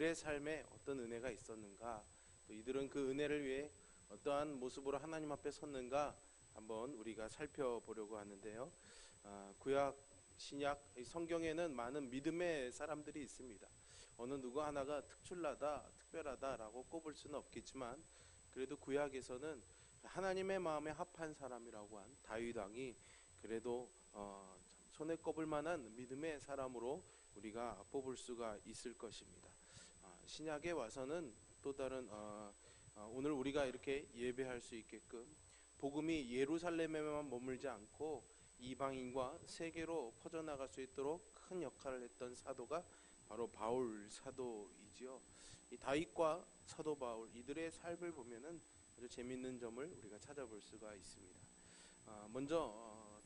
이들의 삶에 어떤 은혜가 있었는가, 또 이들은 그 은혜를 위해 어떠한 모습으로 하나님 앞에 섰는가 한번 우리가 살펴보려고 하는데요. 구약, 신약, 성경에는 많은 믿음의 사람들이 있습니다. 어느 누구 하나가 특출나다, 특별하다라고 꼽을 수는 없겠지만, 그래도 구약에서는 하나님의 마음에 합한 사람이라고 한 다윗 왕이 그래도 손에 꼽을 만한 믿음의 사람으로 우리가 뽑을 수가 있을 것입니다. 신약에 와서는 또 다른 오늘 우리가 이렇게 예배할 수 있게끔 복음이 예루살렘에만 머물지 않고 이방인과 세계로 퍼져나갈 수 있도록 큰 역할을 했던 사도가 바로 바울 사도이지요. 이 다윗과 사도 바울 이들의 삶을 보면은 아주 재밌는 점을 우리가 찾아볼 수가 있습니다. 먼저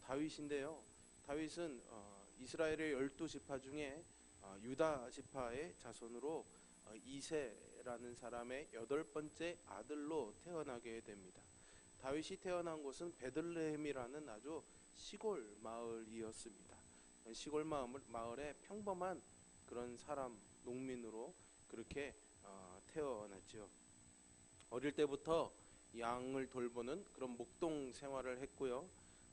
다윗인데요. 다윗은 이스라엘의 12지파 중에 유다 지파의 자손으로 이새라는 사람의 8번째 아들로 태어나게 됩니다. 다윗이 태어난 곳은 베들레헴이라는 아주 시골 마을이었습니다. 시골 마을에 평범한 그런 사람, 농민으로 그렇게 태어났죠. 어릴 때부터 양을 돌보는 그런 목동 생활을 했고요.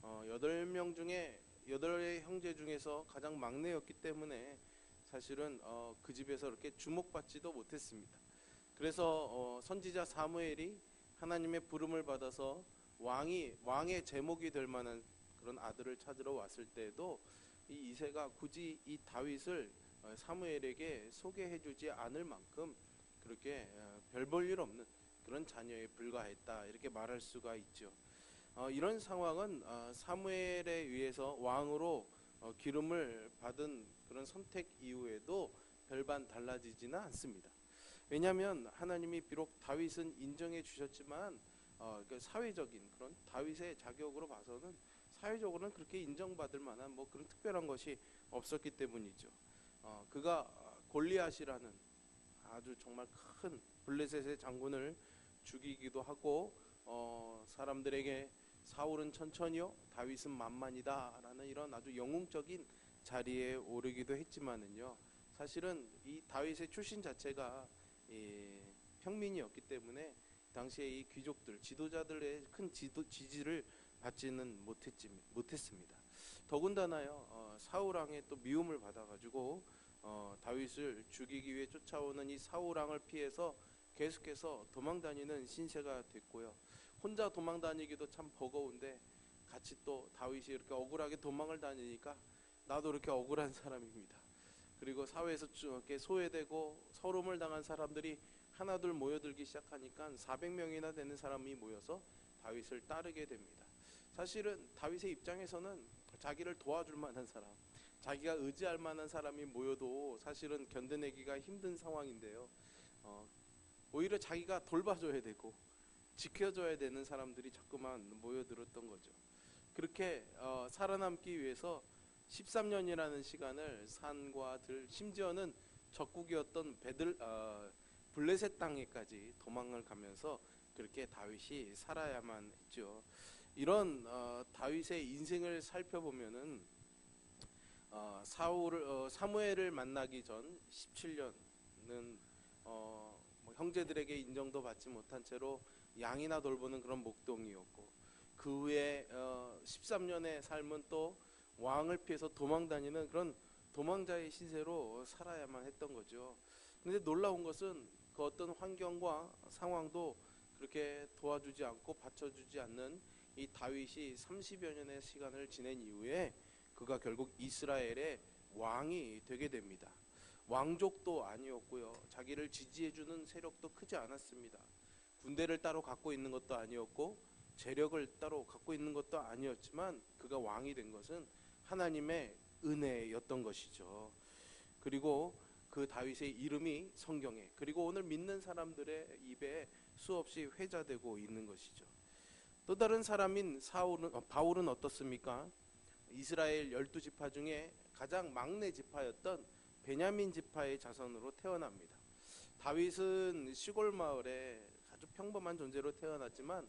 8명 중에 8의 형제 중에서 가장 막내였기 때문에 사실은 그 집에서 이렇게 주목받지도 못했습니다. 그래서 선지자 사무엘이 하나님의 부름을 받아서 왕의 제목이 될 만한 그런 아들을 찾으러 왔을 때에도 이 이새가 굳이 이 다윗을 사무엘에게 소개해주지 않을 만큼 그렇게 별 볼 일 없는 그런 자녀에 불과했다, 이렇게 말할 수가 있죠. 이런 상황은 사무엘에 의해서 왕으로 기름을 받은 그런 선택 이후에도 별반 달라지지는 않습니다. 왜냐하면 하나님이 비록 다윗은 인정해 주셨지만 그 사회적인 그런 다윗의 자격으로 봐서는 사회적으로는 그렇게 인정받을 만한 뭐 그런 특별한 것이 없었기 때문이죠. 그가 골리앗이라는 아주 정말 큰 블레셋의 장군을 죽이기도 하고 사람들에게 사울은 천천히요 다윗은 만만이다 라는 이런 아주 영웅적인 자리에 오르기도 했지만은요, 사실은 이 다윗의 출신 자체가 평민이었기 때문에 당시에 이 귀족들, 지도자들의 큰 지지를 받지는 못했습니다. 더군다나요, 사울 왕의 또 미움을 받아가지고 다윗을 죽이기 위해 쫓아오는 이 사울 왕을 피해서 계속해서 도망다니는 신세가 됐고요. 혼자 도망다니기도 참 버거운데 같이 또 다윗이 이렇게 억울하게 도망을 다니니까 나도 이렇게 억울한 사람입니다. 그리고 사회에서 이렇게 소외되고 서름을 당한 사람들이 하나둘 모여들기 시작하니까 400명이나 되는 사람이 모여서 다윗을 따르게 됩니다. 사실은 다윗의 입장에서는 자기를 도와줄 만한 사람, 자기가 의지할 만한 사람이 모여도 사실은 견뎌내기가 힘든 상황인데요. 오히려 자기가 돌봐줘야 되고 지켜줘야 되는 사람들이 자꾸만 모여들었던 거죠. 그렇게 살아남기 위해서 13년이라는 시간을 산과 들, 심지어는 적국이었던 블레셋 땅에까지 도망을 가면서 그렇게 다윗이 살아야만 했죠. 이런 다윗의 인생을 살펴보면은 사무엘을 만나기 전 17년은 뭐 형제들에게 인정도 받지 못한 채로 양이나 돌보는 그런 목동이었고, 그 후에 13년의 삶은 또 왕을 피해서 도망다니는 그런 도망자의 신세로 살아야만 했던 거죠. 그런데 놀라운 것은 그 어떤 환경과 상황도 그렇게 도와주지 않고 받쳐주지 않는 이 다윗이 30여 년의 시간을 지낸 이후에 그가 결국 이스라엘의 왕이 되게 됩니다. 왕족도 아니었고요, 자기를 지지해주는 세력도 크지 않았습니다. 군대를 따로 갖고 있는 것도 아니었고 재력을 따로 갖고 있는 것도 아니었지만 그가 왕이 된 것은 하나님의 은혜였던 것이죠. 그리고 그 다윗의 이름이 성경에, 그리고 오늘 믿는 사람들의 입에 수없이 회자되고 있는 것이죠. 또 다른 사람인 바울은 어떻습니까? 이스라엘 12지파 중에 가장 막내 지파였던 베냐민 지파의 자손으로 태어납니다. 다윗은 시골 마을에 아주 평범한 존재로 태어났지만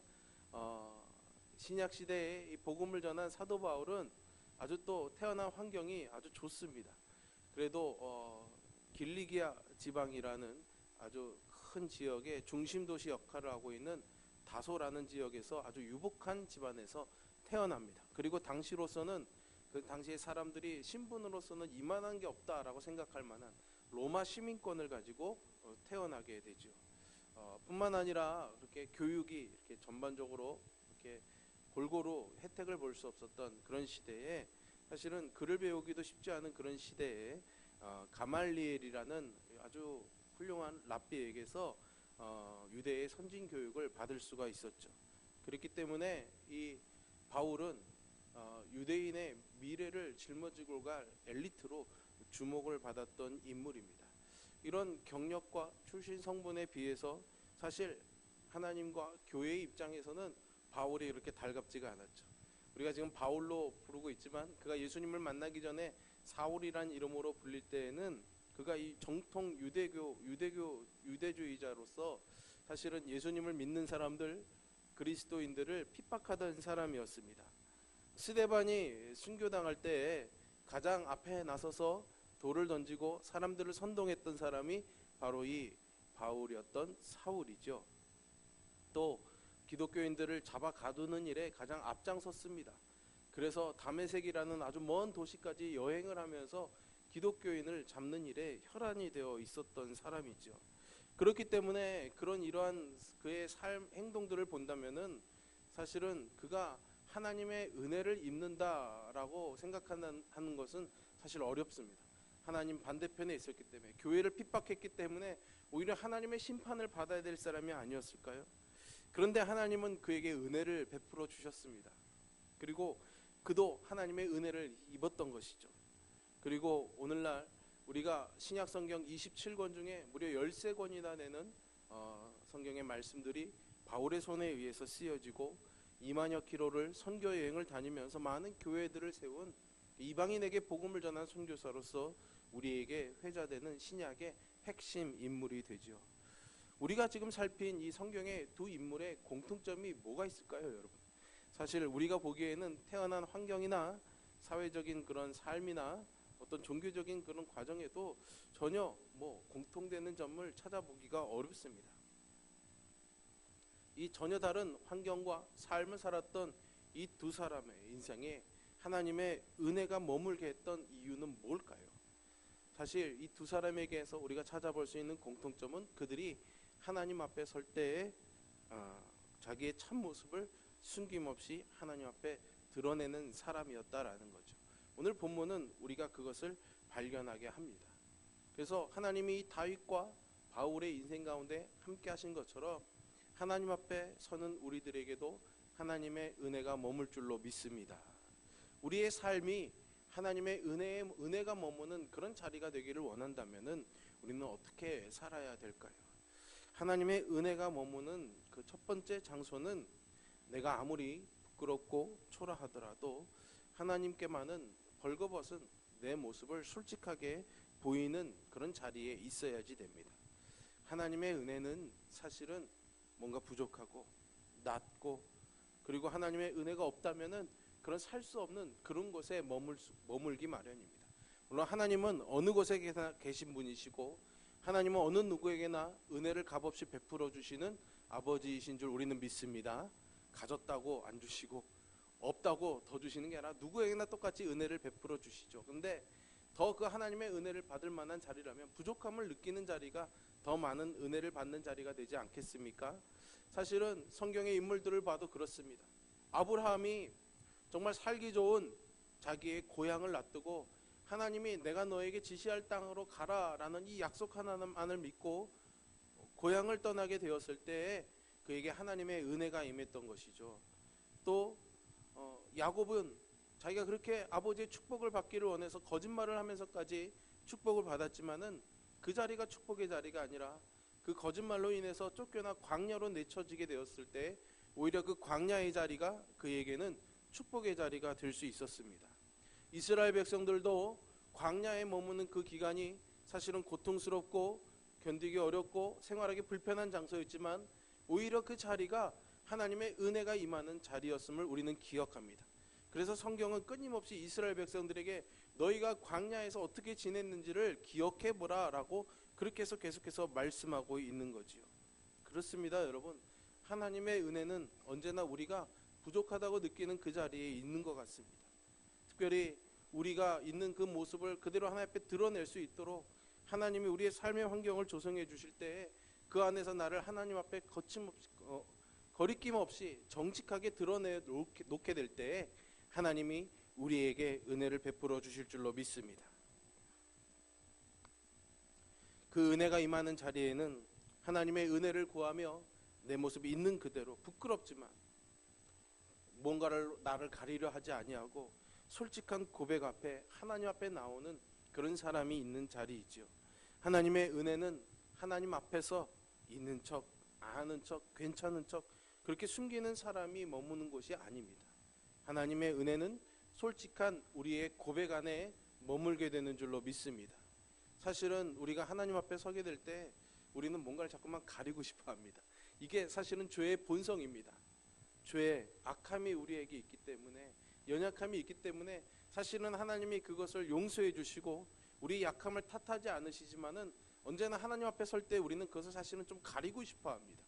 신약 시대에 이 복음을 전한 사도 바울은 아주 또 태어난 환경이 아주 좋습니다. 그래도 길리기아 지방이라는 아주 큰 지역의 중심 도시 역할을 하고 있는 다소라는 지역에서 아주 유복한 집안에서 태어납니다. 그리고 당시로서는 그 당시의 사람들이 신분으로서는 이만한 게 없다라고 생각할 만한 로마 시민권을 가지고 태어나게 되죠. 뿐만 아니라 그렇게 교육이 이렇게 전반적으로 이렇게 골고루 혜택을 볼 수 없었던 그런 시대에 사실은 글을 배우기도 쉽지 않은 그런 시대에 가말리엘이라는 아주 훌륭한 랍비에게서 유대의 선진 교육을 받을 수가 있었죠. 그렇기 때문에 이 바울은 유대인의 미래를 짊어지고 갈 엘리트로 주목을 받았던 인물입니다. 이런 경력과 출신 성분에 비해서 사실 하나님과 교회의 입장에서는 바울이 그렇게 달갑지가 않았죠. 우리가 지금 바울로 부르고 있지만 그가 예수님을 만나기 전에 사울이란 이름으로 불릴 때에는 그가 이 정통 유대주의자로서 사실은 예수님을 믿는 사람들, 그리스도인들을 핍박하던 사람이었습니다. 스데반이 순교당할 때에 가장 앞에 나서서 돌을 던지고 사람들을 선동했던 사람이 바로 이 바울이었던 사울이죠. 또 기독교인들을 잡아 가두는 일에 가장 앞장섰습니다. 그래서 다메섹이라는 아주 먼 도시까지 여행을 하면서 기독교인을 잡는 일에 혈안이 되어 있었던 사람이죠. 그렇기 때문에 이러한 그의 삶 행동들을 본다면은 사실은 그가 하나님의 은혜를 입는다라고 생각하는 것은 사실 어렵습니다. 하나님 반대편에 있었기 때문에, 교회를 핍박했기 때문에 오히려 하나님의 심판을 받아야 될 사람이 아니었을까요? 그런데 하나님은 그에게 은혜를 베풀어 주셨습니다. 그리고 그도 하나님의 은혜를 입었던 것이죠. 그리고 오늘날 우리가 신약 성경 27권 중에 무려 13권이나 되는 성경의 말씀들이 바울의 손에 의해서 쓰여지고 2만여 킬로를 선교 여행을 다니면서 많은 교회들을 세운 이방인에게 복음을 전한 선교사로서 우리에게 회자되는 신약의 핵심 인물이 되죠. 우리가 지금 살핀 이 성경의 두 인물의 공통점이 뭐가 있을까요, 여러분? 사실 우리가 보기에는 태어난 환경이나 사회적인 그런 삶이나 어떤 종교적인 그런 과정에도 전혀 공통되는 점을 찾아보기가 어렵습니다. 이 전혀 다른 환경과 삶을 살았던 이 두 사람의 인생에 하나님의 은혜가 머물게 했던 이유는 뭘까요? 사실 이 두 사람에게서 우리가 찾아볼 수 있는 공통점은 그들이 하나님 앞에 설 때에 자기의 참모습을 숨김없이 하나님 앞에 드러내는 사람이었다라는 거죠. 오늘 본문은 우리가 그것을 발견하게 합니다. 그래서 하나님이 이 다윗과 바울의 인생 가운데 함께 하신 것처럼 하나님 앞에 서는 우리들에게도 하나님의 은혜가 머물 줄로 믿습니다. 우리의 삶이 하나님의 은혜가 머무는 그런 자리가 되기를 원한다면은 우리는 어떻게 살아야 될까요? 하나님의 은혜가 머무는 그 첫 번째 장소는 내가 아무리 부끄럽고 초라하더라도 하나님께만은 벌거벗은 내 모습을 솔직하게 보이는 그런 자리에 있어야지 됩니다. 하나님의 은혜는 사실은 뭔가 부족하고 낮고, 그리고 하나님의 은혜가 없다면은 그런 살 수 없는 그런 곳에 머물기 마련입니다. 물론 하나님은 어느 곳에 계신 분이시고 하나님은 어느 누구에게나 은혜를 값없이 베풀어 주시는 아버지이신 줄 우리는 믿습니다. 가졌다고 안 주시고 없다고 더 주시는 게 아니라 누구에게나 똑같이 은혜를 베풀어 주시죠. 근데 더 그 하나님의 은혜를 받을 만한 자리라면 부족함을 느끼는 자리가 더 많은 은혜를 받는 자리가 되지 않겠습니까? 사실은 성경의 인물들을 봐도 그렇습니다. 아브라함이 정말 살기 좋은 자기의 고향을 놔두고 하나님이 내가 너에게 지시할 땅으로 가라라는 이 약속 하나만을 믿고 고향을 떠나게 되었을 때에 그에게 하나님의 은혜가 임했던 것이죠. 또 야곱은 자기가 그렇게 아버지의 축복을 받기를 원해서 거짓말을 하면서까지 축복을 받았지만은 그 자리가 축복의 자리가 아니라 그 거짓말로 인해서 쫓겨나 광야로 내쳐지게 되었을 때 오히려 그 광야의 자리가 그에게는 축복의 자리가 될 수 있었습니다. 이스라엘 백성들도 광야에 머무는 그 기간이 사실은 고통스럽고 견디기 어렵고 생활하기 불편한 장소였지만 오히려 그 자리가 하나님의 은혜가 임하는 자리였음을 우리는 기억합니다. 그래서 성경은 끊임없이 이스라엘 백성들에게 너희가 광야에서 어떻게 지냈는지를 기억해보라 라고 그렇게 해서 계속해서 말씀하고 있는 거지요. 그렇습니다, 여러분. 하나님의 은혜는 언제나 우리가 부족하다고 느끼는 그 자리에 있는 것 같습니다. 특별히 우리가 있는 그 모습을 그대로 하나님 앞에 드러낼 수 있도록 하나님이 우리의 삶의 환경을 조성해 주실 때에 그 안에서 나를 하나님 앞에 거리낌 없이 정직하게 드러내 놓게 될 때에 하나님이 우리에게 은혜를 베풀어 주실 줄로 믿습니다. 그 은혜가 임하는 자리에는 하나님의 은혜를 구하며 내 모습이 있는 그대로 부끄럽지만 뭔가를 나를 가리려 하지 아니하고 솔직한 고백 앞에 하나님 앞에 나오는 그런 사람이 있는 자리이지요. 하나님의 은혜는 하나님 앞에서 있는 척, 아는 척, 괜찮은 척 그렇게 숨기는 사람이 머무는 곳이 아닙니다. 하나님의 은혜는 솔직한 우리의 고백 안에 머물게 되는 줄로 믿습니다. 사실은 우리가 하나님 앞에 서게 될 때 우리는 뭔가를 자꾸만 가리고 싶어 합니다. 이게 사실은 죄의 본성입니다. 죄의 악함이 우리에게 있기 때문에, 연약함이 있기 때문에 사실은 하나님이 그것을 용서해 주시고 우리의 약함을 탓하지 않으시지만은 언제나 하나님 앞에 설 때 우리는 그것을 사실은 좀 가리고 싶어 합니다.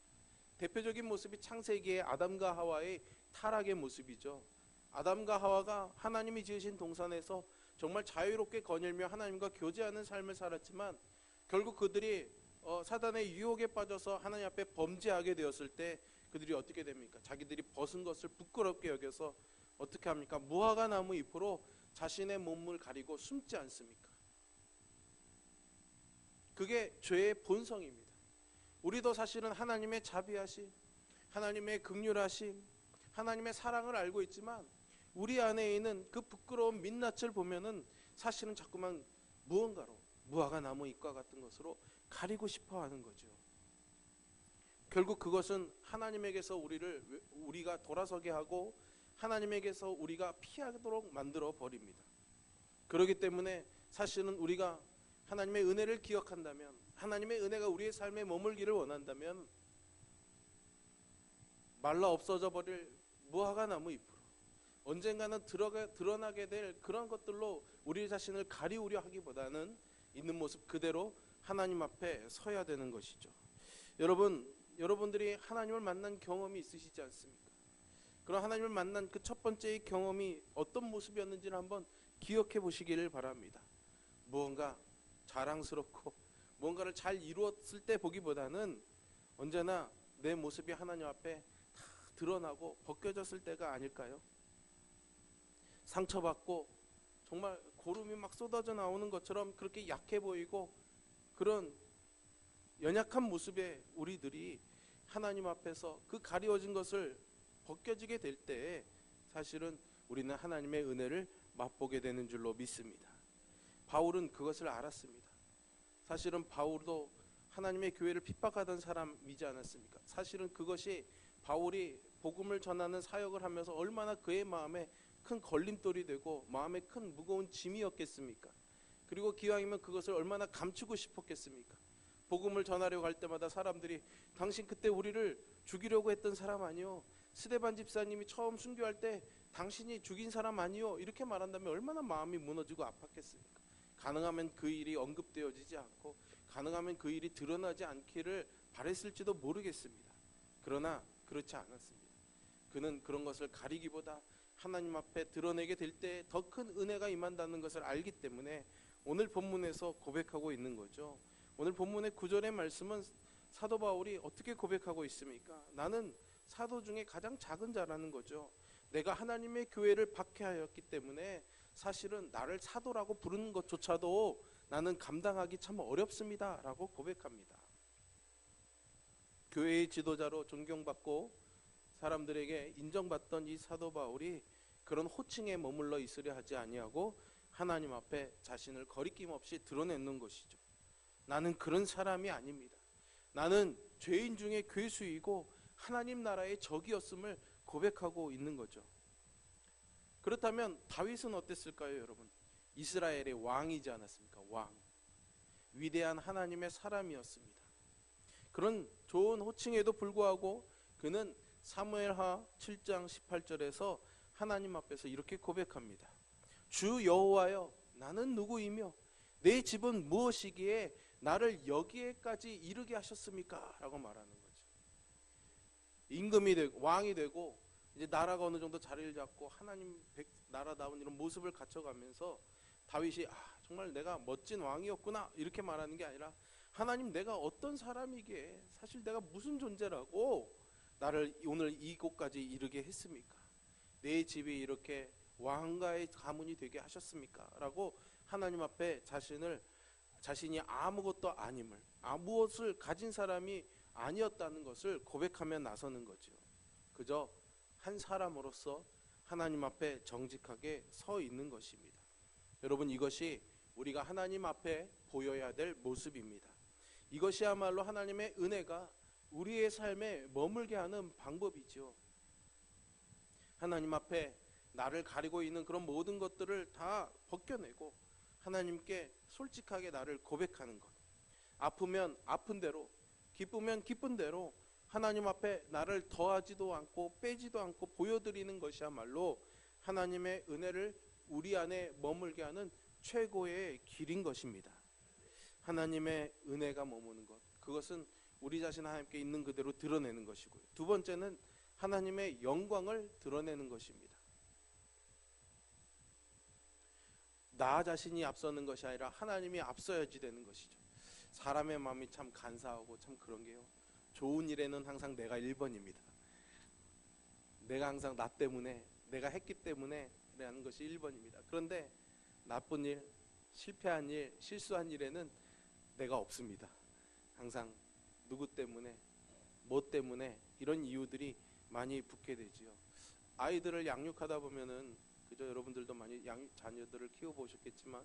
대표적인 모습이 창세기의 아담과 하와의 타락의 모습이죠. 아담과 하와가 하나님이 지으신 동산에서 정말 자유롭게 거닐며 하나님과 교제하는 삶을 살았지만 결국 그들이 사단의 유혹에 빠져서 하나님 앞에 범죄하게 되었을 때 그들이 어떻게 됩니까? 자기들이 벗은 것을 부끄럽게 여겨서 어떻게 합니까? 무화과 나무 잎으로 자신의 몸을 가리고 숨지 않습니까? 그게 죄의 본성입니다. 우리도 사실은 하나님의 자비하심, 하나님의 긍휼하심, 하나님의 사랑을 알고 있지만 우리 안에 있는 그 부끄러운 민낯을 보면은 사실은 자꾸만 무언가로 무화과 나무 잎과 같은 것으로 가리고 싶어 하는 거죠. 결국 그것은 하나님에게서 우리가 돌아서게 하고 하나님에게서 우리가 피하도록 만들어 버립니다. 그렇기 때문에 사실은 우리가 하나님의 은혜를 기억한다면, 하나님의 은혜가 우리의 삶에 머물기를 원한다면 말라 없어져 버릴 무화과 나무 잎으로 언젠가는 드러나게 될 그런 것들로 우리 자신을 가리우려 하기보다는 있는 모습 그대로 하나님 앞에 서야 되는 것이죠. 여러분들이 하나님을 만난 경험이 있으시지 않습니까? 그런 하나님을 만난 그 첫 번째의 경험이 어떤 모습이었는지를 한번 기억해 보시기를 바랍니다. 무언가 자랑스럽고 뭔가를 잘 이루었을 때 보기보다는 언제나 내 모습이 하나님 앞에 다 드러나고 벗겨졌을 때가 아닐까요? 상처받고 정말 고름이 막 쏟아져 나오는 것처럼 그렇게 약해 보이고 그런 연약한 모습의 우리들이 하나님 앞에서 그 가리워진 것을 벗겨지게 될 때에 사실은 우리는 하나님의 은혜를 맛보게 되는 줄로 믿습니다. 바울은 그것을 알았습니다. 사실은 바울도 하나님의 교회를 핍박하던 사람이지 않았습니까? 사실은 그것이 바울이 복음을 전하는 사역을 하면서 얼마나 그의 마음에 큰 걸림돌이 되고 마음에 큰 무거운 짐이었겠습니까? 그리고 기왕이면 그것을 얼마나 감추고 싶었겠습니까? 복음을 전하려고 할 때마다 사람들이 당신 그때 우리를 죽이려고 했던 사람 아니요? 스데반 집사님이 처음 순교할 때 당신이 죽인 사람 아니요? 이렇게 말한다면 얼마나 마음이 무너지고 아팠겠습니까? 가능하면 그 일이 언급되어지지 않고 가능하면 그 일이 드러나지 않기를 바랬을지도 모르겠습니다. 그러나 그렇지 않았습니다. 그는 그런 것을 가리기보다 하나님 앞에 드러내게 될 때 더 큰 은혜가 임한다는 것을 알기 때문에 오늘 본문에서 고백하고 있는 거죠. 오늘 본문의 9절의 말씀은 사도 바울이 어떻게 고백하고 있습니까? 나는 사도 중에 가장 작은 자라는 거죠. 내가 하나님의 교회를 박해하였기 때문에 사실은 나를 사도라고 부르는 것조차도 나는 감당하기 참 어렵습니다 라고 고백합니다. 교회의 지도자로 존경받고 사람들에게 인정받던 이 사도 바울이 그런 호칭에 머물러 있으려 하지 아니하고 하나님 앞에 자신을 거리낌 없이 드러내는 것이죠. 나는 그런 사람이 아닙니다. 나는 죄인 중에 괴수이고 하나님 나라의 적이었음을 고백하고 있는 거죠. 그렇다면 다윗은 어땠을까요, 여러분? 이스라엘의 왕이지 않았습니까? 왕. 위대한 하나님의 사람이었습니다. 그런 좋은 호칭에도 불구하고 그는 사무엘하 7장 18절에서 하나님 앞에서 이렇게 고백합니다. 주 여호와여, 나는 누구이며 내 집은 무엇이기에 나를 여기에까지 이르게 하셨습니까? 라고 말하는 거죠. 임금이 되고 왕이 되고 이제 나라가 어느 정도 자리를 잡고 하나님 나라다운 이런 모습을 갖춰가면서 다윗이 정말 내가 멋진 왕이었구나 이렇게 말하는 게 아니라, 하나님 내가 어떤 사람이기에, 사실 내가 무슨 존재라고 나를 오늘 이곳까지 이르게 했습니까? 내 집이 이렇게 왕가의 가문이 되게 하셨습니까? 라고 하나님 앞에 자신이 아무것도 아님을, 무엇을 가진 사람이 아니었다는 것을 고백하며 나서는 거죠. 그저 한 사람으로서 하나님 앞에 정직하게 서 있는 것입니다. 여러분, 이것이 우리가 하나님 앞에 보여야 될 모습입니다. 이것이야말로 하나님의 은혜가 우리의 삶에 머물게 하는 방법이죠. 하나님 앞에 나를 가리고 있는 그런 모든 것들을 다 벗겨내고 하나님께 솔직하게 나를 고백하는 것. 아프면 아픈 대로, 기쁘면 기쁜 대로 하나님 앞에 나를 더하지도 않고 빼지도 않고 보여드리는 것이야말로 하나님의 은혜를 우리 안에 머물게 하는 최고의 길인 것입니다. 하나님의 은혜가 머무는 것, 그것은 우리 자신 하나님께 있는 그대로 드러내는 것이고요. 두 번째는 하나님의 영광을 드러내는 것입니다. 나 자신이 앞서는 것이 아니라 하나님이 앞서야지 되는 것이죠. 사람의 마음이 참 간사하고 참 그런 게요, 좋은 일에는 항상 내가 1번입니다. 내가 항상 나 때문에, 내가 했기 때문에 라는 것이 1번입니다. 그런데 나쁜 일, 실패한 일, 실수한 일에는 내가 없습니다. 항상 누구 때문에, 뭐 때문에, 이런 이유들이 많이 붙게 되지요. 아이들을 양육하다 보면은, 그저 여러분들도 많이 자녀들을 키워보셨겠지만,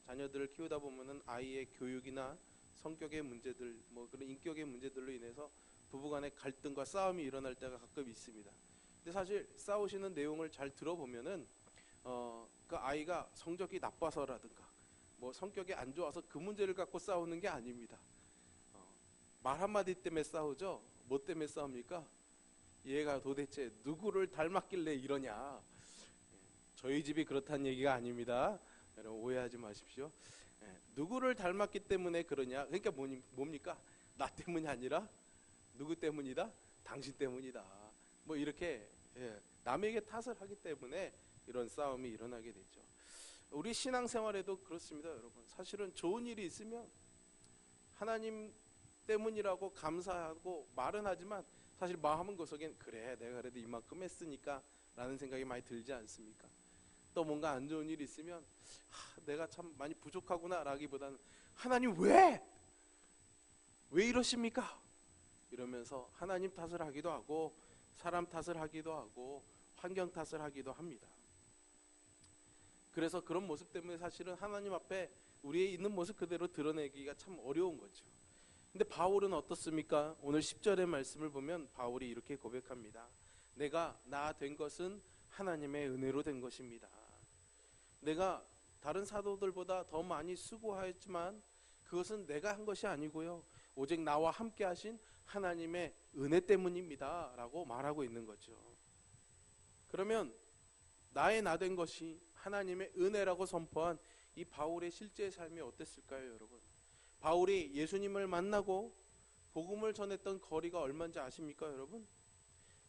자녀들을 키우다 보면은 아이의 교육이나 성격의 문제들, 뭐 그런 인격의 문제들로 인해서 부부간의 갈등과 싸움이 일어날 때가 가끔 있습니다. 근데 사실 싸우시는 내용을 잘 들어보면은 그 아이가 성적이 나빠서라든가 뭐 성격이 안 좋아서 그 문제를 갖고 싸우는 게 아닙니다. 말 한마디 때문에 싸우죠. 뭐 때문에 싸웁니까? 얘가 도대체 누구를 닮았길래 이러냐. 저희 집이 그렇다는 얘기가 아닙니다. 여러분 오해하지 마십시오. 누구를 닮았기 때문에 그러냐. 그러니까 뭡니까? 나 때문이 아니라 누구 때문이다? 당신 때문이다. 뭐 이렇게 남에게 탓을 하기 때문에 이런 싸움이 일어나게 되죠. 우리 신앙생활에도 그렇습니다, 여러분. 사실은 좋은 일이 있으면 하나님 때문이라고 감사하고 말은 하지만 사실 마음은 그 속엔 그래 내가 그래도 이만큼 했으니까 라는 생각이 많이 들지 않습니까? 또 뭔가 안 좋은 일이 있으면 내가 참 많이 부족하구나 라기보다는 하나님 왜 이러십니까? 이러면서 하나님 탓을 하기도 하고 사람 탓을 하기도 하고 환경 탓을 하기도 합니다. 그래서 그런 모습 때문에 사실은 하나님 앞에 우리의 있는 모습 그대로 드러내기가 참 어려운 거죠. 근데 바울은 어떻습니까? 오늘 10절의 말씀을 보면 바울이 이렇게 고백합니다. 내가 나 된 것은 하나님의 은혜로 된 것입니다. 내가 다른 사도들보다 더 많이 수고하였지만 그것은 내가 한 것이 아니고요, 오직 나와 함께 하신 하나님의 은혜 때문입니다 라고 말하고 있는 거죠. 그러면 나의 나 된 것이 하나님의 은혜라고 선포한 이 바울의 실제 삶이 어땠을까요, 여러분? 바울이 예수님을 만나고 복음을 전했던 거리가 얼마인지 아십니까, 여러분?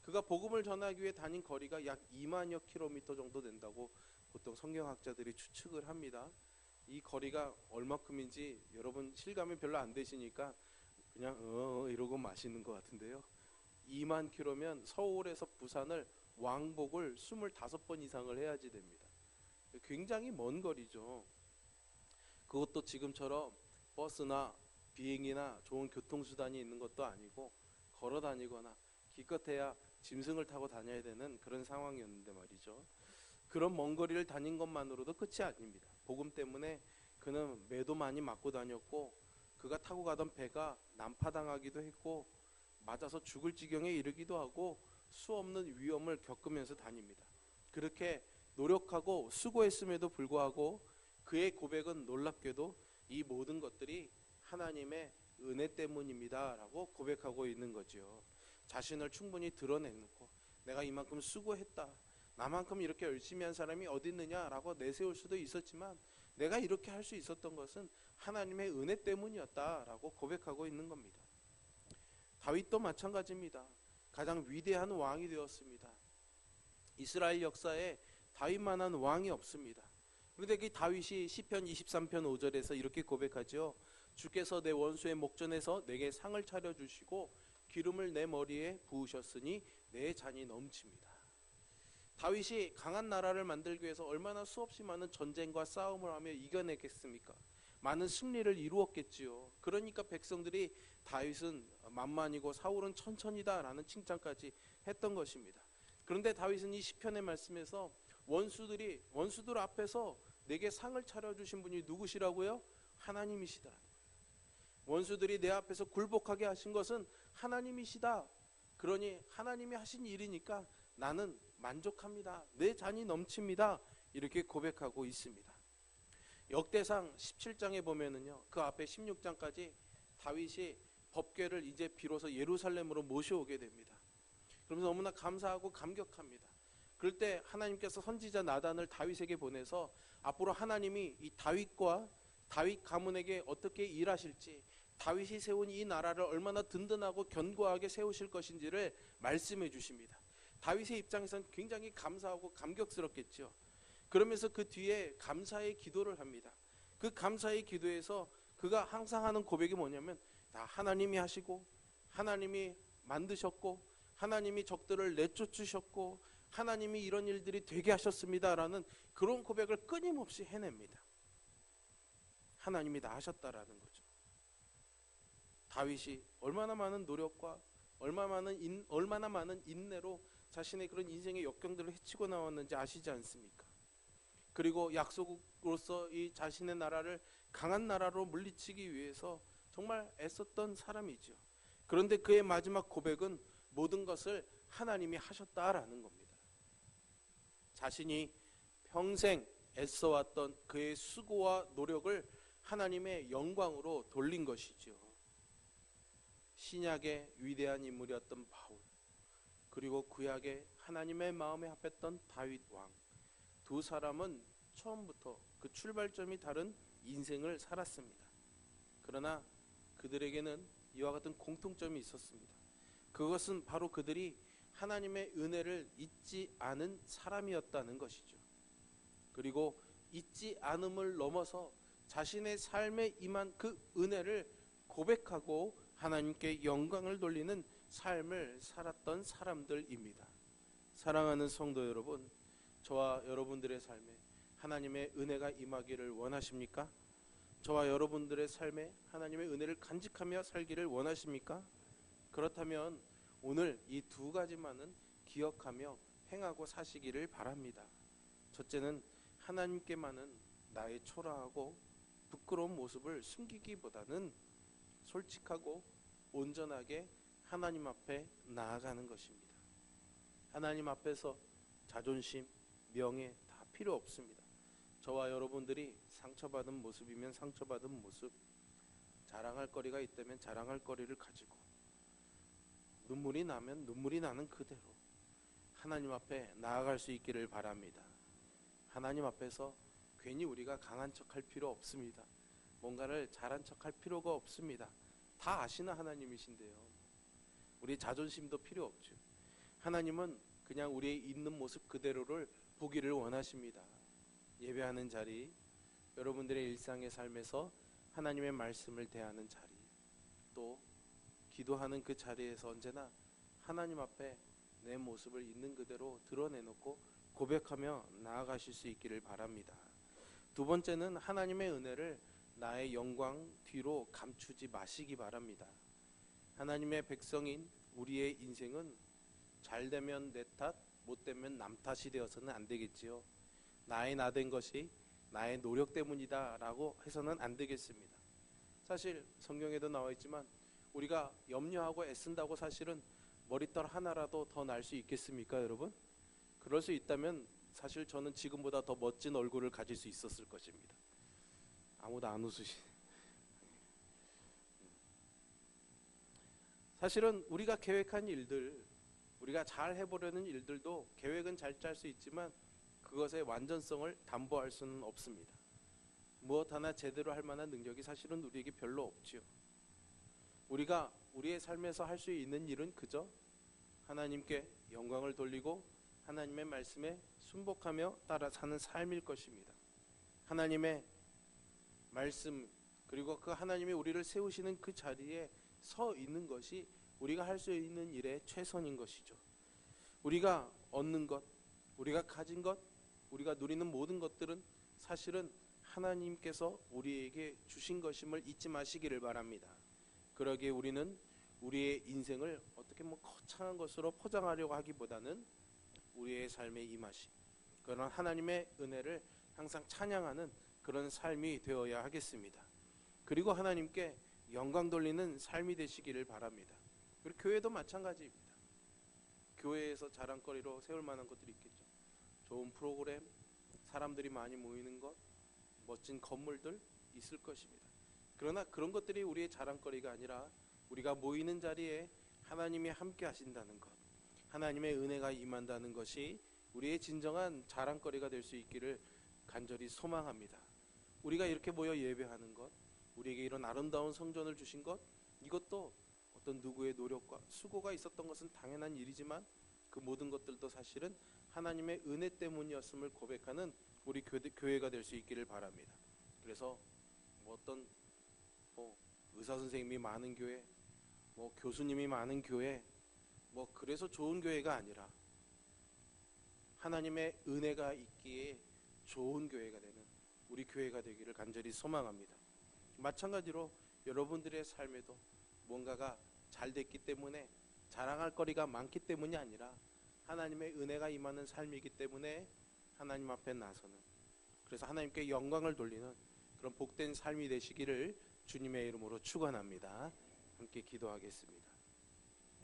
그가 복음을 전하기 위해 다닌 거리가 약 2만여 킬로미터 정도 된다고 보통 성경학자들이 추측을 합니다. 이 거리가 얼마큼인지 여러분 실감이 별로 안 되시니까 그냥 이러고 마시는 것 같은데요. 2만 킬로면 서울에서 부산을 왕복을 25번 이상을 해야지 됩니다. 굉장히 먼 거리죠. 그것도 지금처럼 버스나 비행이나 좋은 교통수단이 있는 것도 아니고 걸어 다니거나 기껏해야 짐승을 타고 다녀야 되는 그런 상황이었는데 말이죠. 그런 먼 거리를 다닌 것만으로도 끝이 아닙니다. 복음 때문에 그는 매도 많이 맞고 다녔고 그가 타고 가던 배가 난파당하기도 했고 맞아서 죽을 지경에 이르기도 하고 수없는 위험을 겪으면서 다닙니다. 그렇게 노력하고 수고했음에도 불구하고 그의 고백은 놀랍게도 이 모든 것들이 하나님의 은혜 때문입니다 라고 고백하고 있는 거죠. 자신을 충분히 드러내놓고 내가 이만큼 수고했다, 나만큼 이렇게 열심히 한 사람이 어디 있느냐라고 내세울 수도 있었지만 내가 이렇게 할 수 있었던 것은 하나님의 은혜 때문이었다라고 고백하고 있는 겁니다. 다윗도 마찬가지입니다. 가장 위대한 왕이 되었습니다. 이스라엘 역사에 다윗만한 왕이 없습니다. 그런데 그 다윗이 시편 23편 5절에서 이렇게 고백하죠. 주께서 내 원수의 목전에서 내게 상을 차려주시고 기름을 내 머리에 부으셨으니 내 잔이 넘칩니다. 다윗이 강한 나라를 만들기 위해서 얼마나 수없이 많은 전쟁과 싸움을 하며 이겨내겠습니까? 많은 승리를 이루었겠지요. 그러니까 백성들이 다윗은 만만이고 사울은 천천히다 라는 칭찬까지 했던 것입니다. 그런데 다윗은 이 시편의 말씀에서 원수들 앞에서 내게 상을 차려주신 분이 누구시라고요? 하나님이시다. 원수들이 내 앞에서 굴복하게 하신 것은 하나님이시다. 그러니 하나님이 하신 일이니까 나는 만족합니다. 내 잔이 넘칩니다. 이렇게 고백하고 있습니다. 역대상 17장에 보면은요, 그 앞에 16장까지 다윗이 법궤를 이제 비로소 예루살렘으로 모셔오게 됩니다. 그러면서 너무나 감사하고 감격합니다. 그럴 때 하나님께서 선지자 나단을 다윗에게 보내서 앞으로 하나님이 이 다윗과 다윗 가문에게 어떻게 일하실지, 다윗이 세운 이 나라를 얼마나 든든하고 견고하게 세우실 것인지를 말씀해 주십니다. 다윗의 입장에서는 굉장히 감사하고 감격스럽겠죠. 그러면서 그 뒤에 감사의 기도를 합니다. 그 감사의 기도에서 그가 항상 하는 고백이 뭐냐면, 다 하나님이 하시고 하나님이 만드셨고 하나님이 적들을 내쫓으셨고 하나님이 이런 일들이 되게 하셨습니다라는 그런 고백을 끊임없이 해냅니다. 하나님이 다 하셨다라는 거죠. 다윗이 얼마나 많은 노력과 얼마나 많은 인내로 자신의 그런 인생의 역경들을 헤치고 나왔는지 아시지 않습니까? 그리고 약속으로서 이 자신의 나라를 강한 나라로 물리치기 위해서 정말 애썼던 사람이죠. 그런데 그의 마지막 고백은 모든 것을 하나님이 하셨다라는 겁니다. 자신이 평생 애써왔던 그의 수고와 노력을 하나님의 영광으로 돌린 것이죠. 신약의 위대한 인물이었던 바울, 그리고 구약의 하나님의 마음에 합했던 다윗 왕, 두 사람은 처음부터 그 출발점이 다른 인생을 살았습니다. 그러나 그들에게는 이와 같은 공통점이 있었습니다. 그것은 바로 그들이 하나님의 은혜를 잊지 않은 사람이었다는 것이죠. 그리고 잊지 않음을 넘어서 자신의 삶에 임한 그 은혜를 고백하고 하나님께 영광을 돌리는 삶을 살았던 사람들입니다. 사랑하는 성도 여러분, 저와 여러분들의 삶에 하나님의 은혜가 임하기를 원하십니까? 저와 여러분들의 삶에 하나님의 은혜를 간직하며 살기를 원하십니까? 그렇다면 오늘 이 두 가지만은 기억하며 행하고 사시기를 바랍니다. 첫째는 하나님께만은 나의 초라하고 부끄러운 모습을 숨기기보다는 솔직하고 온전하게 하나님 앞에 나아가는 것입니다. 하나님 앞에서 자존심, 명예 다 필요 없습니다. 저와 여러분들이 상처받은 모습이면 상처받은 모습, 자랑할 거리가 있다면 자랑할 거리를 가지고, 눈물이 나면 눈물이 나는 그대로 하나님 앞에 나아갈 수 있기를 바랍니다. 하나님 앞에서 괜히 우리가 강한 척할 필요 없습니다. 뭔가를 잘한 척할 필요가 없습니다. 다 아시는 하나님이신데요. 우리 자존심도 필요 없죠. 하나님은 그냥 우리의 있는 모습 그대로를 보기를 원하십니다. 예배하는 자리, 여러분들의 일상의 삶에서 하나님의 말씀을 대하는 자리, 또 기도하는 그 자리에서 언제나 하나님 앞에 내 모습을 있는 그대로 드러내놓고 고백하며 나아가실 수 있기를 바랍니다. 두 번째는 하나님의 은혜를 나의 영광 뒤로 감추지 마시기 바랍니다. 하나님의 백성인 우리의 인생은 잘 되면 내 탓, 못 되면 남 탓이 되어서는 안 되겠지요. 나의 나된 것이 나의 노력 때문이다 라고 해서는 안 되겠습니다. 사실 성경에도 나와 있지만 우리가 염려하고 애쓴다고 사실은 머리털 하나라도 더 날 수 있겠습니까, 여러분? 그럴 수 있다면 사실 저는 지금보다 더 멋진 얼굴을 가질 수 있었을 것입니다. 아무도 안 웃으시네. 사실은 우리가 계획한 일들, 우리가 잘 해보려는 일들도 계획은 잘 짤 수 있지만 그것의 완전성을 담보할 수는 없습니다. 무엇 하나 제대로 할 만한 능력이 사실은 우리에게 별로 없지요. 우리가 우리의 삶에서 할 수 있는 일은 그저 하나님께 영광을 돌리고 하나님의 말씀에 순복하며 따라 사는 삶일 것입니다. 하나님의 말씀 그리고 그 하나님이 우리를 세우시는 그 자리에 서 있는 것이 우리가 할 수 있는 일의 최선인 것이죠. 우리가 얻는 것, 우리가 가진 것, 우리가 누리는 모든 것들은 사실은 하나님께서 우리에게 주신 것임을 잊지 마시기를 바랍니다. 그러기에 우리는 우리의 인생을 어떻게 거창한 것으로 포장하려고 하기보다는 우리의 삶에 임하신 그런 하나님의 은혜를 항상 찬양하는 그런 삶이 되어야 하겠습니다. 그리고 하나님께 영광 돌리는 삶이 되시기를 바랍니다. 그리고 교회도 마찬가지입니다. 교회에서 자랑거리로 세울 만한 것들이 있겠죠. 좋은 프로그램, 사람들이 많이 모이는 것, 멋진 건물들 있을 것입니다. 그러나 그런 것들이 우리의 자랑거리가 아니라 우리가 모이는 자리에 하나님이 함께 하신다는 것, 하나님의 은혜가 임한다는 것이 우리의 진정한 자랑거리가 될 수 있기를 간절히 소망합니다. 우리가 이렇게 모여 예배하는 것, 우리에게 이런 아름다운 성전을 주신 것, 이것도 어떤 누구의 노력과 수고가 있었던 것은 당연한 일이지만 그 모든 것들도 사실은 하나님의 은혜 때문이었음을 고백하는 우리 교회가 될 수 있기를 바랍니다. 그래서 어떤 의사 선생님이 많은 교회, 교수님이 많은 교회, 그래서 좋은 교회가 아니라 하나님의 은혜가 있기에 좋은 교회가 되는 우리 교회가 되기를 간절히 소망합니다. 마찬가지로 여러분들의 삶에도 뭔가가 잘 됐기 때문에 자랑할 거리가 많기 때문이 아니라 하나님의 은혜가 임하는 삶이기 때문에 하나님 앞에 나서는, 그래서 하나님께 영광을 돌리는 그런 복된 삶이 되시기를 주님의 이름으로 축원합니다. 함께 기도하겠습니다.